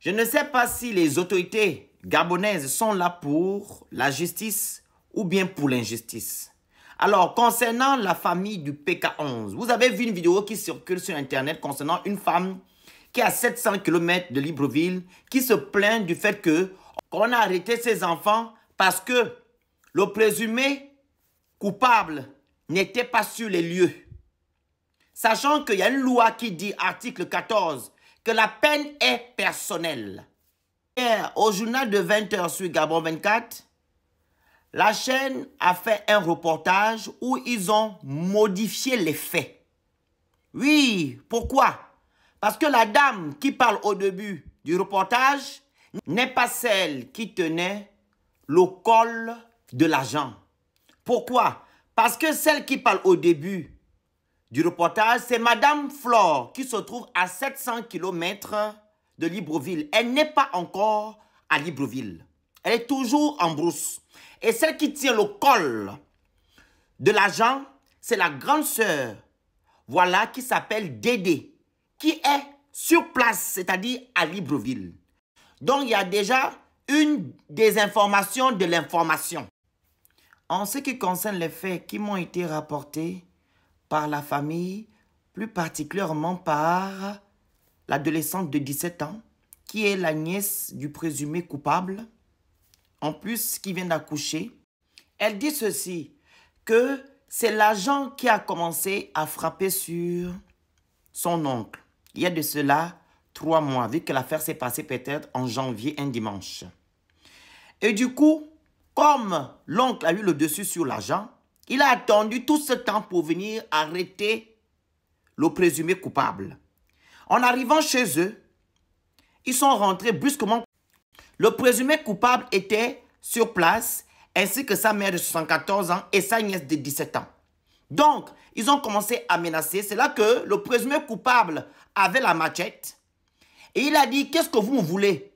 Je ne sais pas si les autorités gabonaises sont là pour la justice ou bien pour l'injustice. Alors, concernant la famille du PK11, vous avez vu une vidéo qui circule sur Internet concernant une femme qui est à 700 km de Libreville, qui se plaint du fait qu'on a arrêté ses enfants parce que le présumé coupable n'était pas sur les lieux. Sachant qu'il y a une loi qui dit, article 14, que la peine est personnelle. Hier, au journal de 20h sur Gabon 24, la chaîne a fait un reportage où ils ont modifié les faits. Oui, pourquoi? Parce que la dame qui parle au début du reportage n'est pas celle qui tenait le col de l'agent. Pourquoi? Parce que celle qui parle au début du reportage, c'est Madame Flore qui se trouve à 700 km de Libreville. Elle n'est pas encore à Libreville. Elle est toujours en brousse. Et celle qui tient le col de l'agent, c'est la grande sœur, voilà, qui s'appelle Dédé, qui est sur place, c'est-à-dire à Libreville. Donc, il y a déjà une désinformation de l'information. En ce qui concerne les faits qui m'ont été rapportés par la famille, plus particulièrement par l'adolescente de 17 ans, qui est la nièce du présumé coupable, en plus qui vient d'accoucher, elle dit ceci, que c'est l'agent qui a commencé à frapper sur son oncle. Il y a de cela 3 mois, vu que l'affaire s'est passée peut-être en janvier, un dimanche. Et du coup, comme l'oncle a eu le dessus sur l'agent, il a attendu tout ce temps pour venir arrêter le présumé coupable. En arrivant chez eux, ils sont rentrés brusquement. Le présumé coupable était sur place, ainsi que sa mère de 74 ans et sa nièce de 17 ans. Donc, ils ont commencé à menacer. C'est là que le présumé coupable avait la machette. Et il a dit, qu'est-ce que vous me voulez?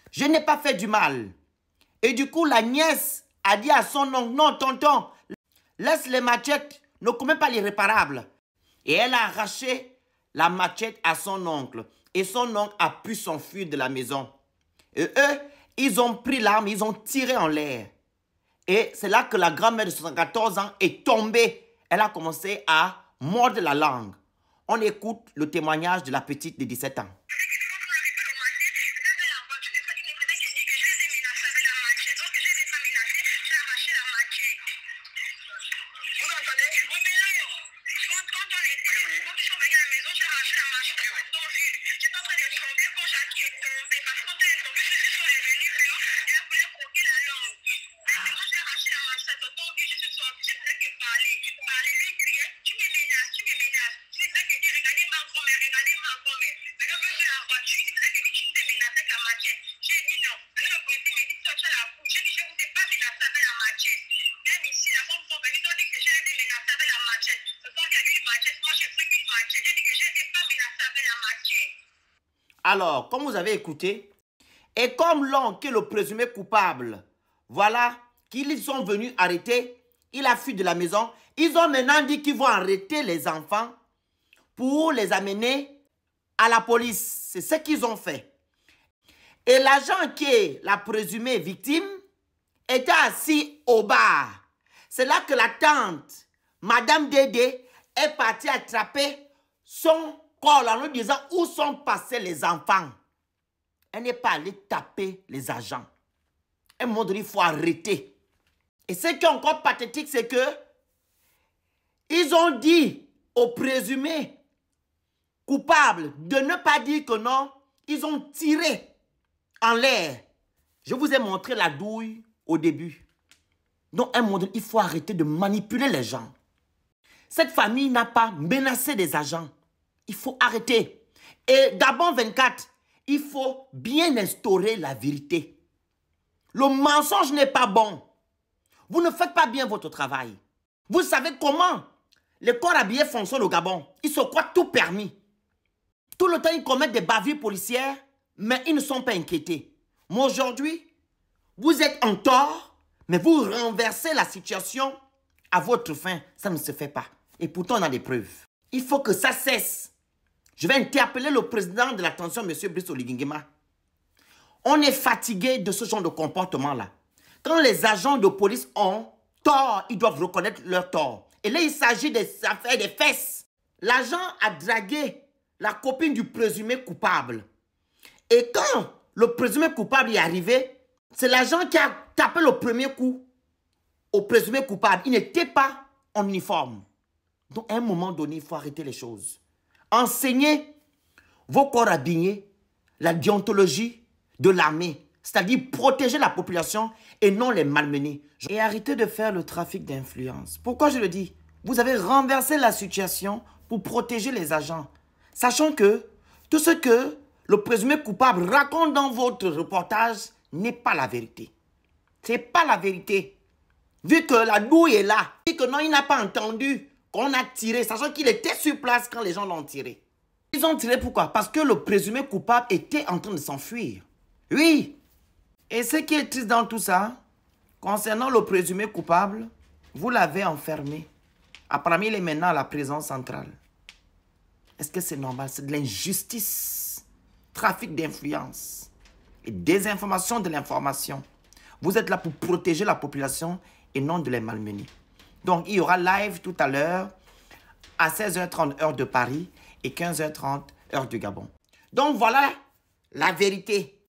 Je n'ai pas fait du mal. Et du coup, la nièce a dit à son oncle, non, tonton, laisse les machettes, ne commets pas l'irréparable. Et elle a arraché la machette à son oncle. Et son oncle a pu s'enfuir de la maison. Et eux, ils ont pris l'arme, ils ont tiré en l'air. Et c'est là que la grand-mère de 74 ans est tombée. Elle a commencé à mordre la langue. On écoute le témoignage de la petite de 17 ans. Alors, comme vous avez écouté, et comme l'oncle est le présumé coupable, voilà, qu'ils sont venus arrêter, il a fui de la maison. Ils ont maintenant dit qu'ils vont arrêter les enfants pour les amener à la police. C'est ce qu'ils ont fait. Et l'agent qui est la présumée victime était assis au bar. C'est là que la tante, Madame Dédé, est partie attraper son col en lui disant où sont passés les enfants. Elle n'est pas allée taper les agents. À un moment donné, il faut arrêter. Et ce qui est encore pathétique, c'est que ils ont dit aux présumés coupables de ne pas dire que non. Ils ont tiré en l'air. Je vous ai montré la douille au début. Donc, à un moment donné, il faut arrêter de manipuler les gens. Cette famille n'a pas menacé des agents. Il faut arrêter. Et Gabon 24, il faut bien instaurer la vérité. Le mensonge n'est pas bon. Vous ne faites pas bien votre travail. Vous savez comment les corps habillés fonctionnent au Gabon. Ils se croient tout permis. Tout le temps, ils commettent des bavures policières, mais ils ne sont pas inquiétés. Mais aujourd'hui, vous êtes en tort, mais vous renversez la situation à votre fin. Ça ne se fait pas. Et pourtant, on a des preuves. Il faut que ça cesse. Je vais interpeller le président de l'attention, M. Brice Oligui Nguema. On est fatigué de ce genre de comportement-là. Quand les agents de police ont tort, ils doivent reconnaître leur tort. Et là, il s'agit des affaires des fesses. L'agent a dragué la copine du présumé coupable. Et quand le présumé coupable y est arrivé, c'est l'agent qui a tapé le premier coup au présumé coupable. Il n'était pas en uniforme. Donc, à un moment donné, il faut arrêter les choses. Enseignez vos corps habillés la déontologie de l'armée, c'est-à-dire protéger la population et non les malmener. Et arrêtez de faire le trafic d'influence. Pourquoi je le dis? Vous avez renversé la situation pour protéger les agents, sachant que tout ce que le présumé coupable raconte dans votre reportage n'est pas la vérité. Ce n'est pas la vérité. Vu que la douille est là, et que non, il n'a pas entendu qu'on a tiré, sachant qu'il était sur place quand les gens l'ont tiré. Ils ont tiré pourquoi? Parce que le présumé coupable était en train de s'enfuir. Oui. Et ce qui est triste dans tout ça, concernant le présumé coupable, vous l'avez enfermé. Apparemment, il est maintenant à la prison centrale. Est-ce que c'est normal? C'est de l'injustice. Trafic d'influence. Et désinformation de l'information. Vous êtes là pour protéger la population et non de les malmener. Donc, il y aura live tout à l'heure à 16h30 heure de Paris et 15h30 heure du Gabon. Donc, voilà la vérité.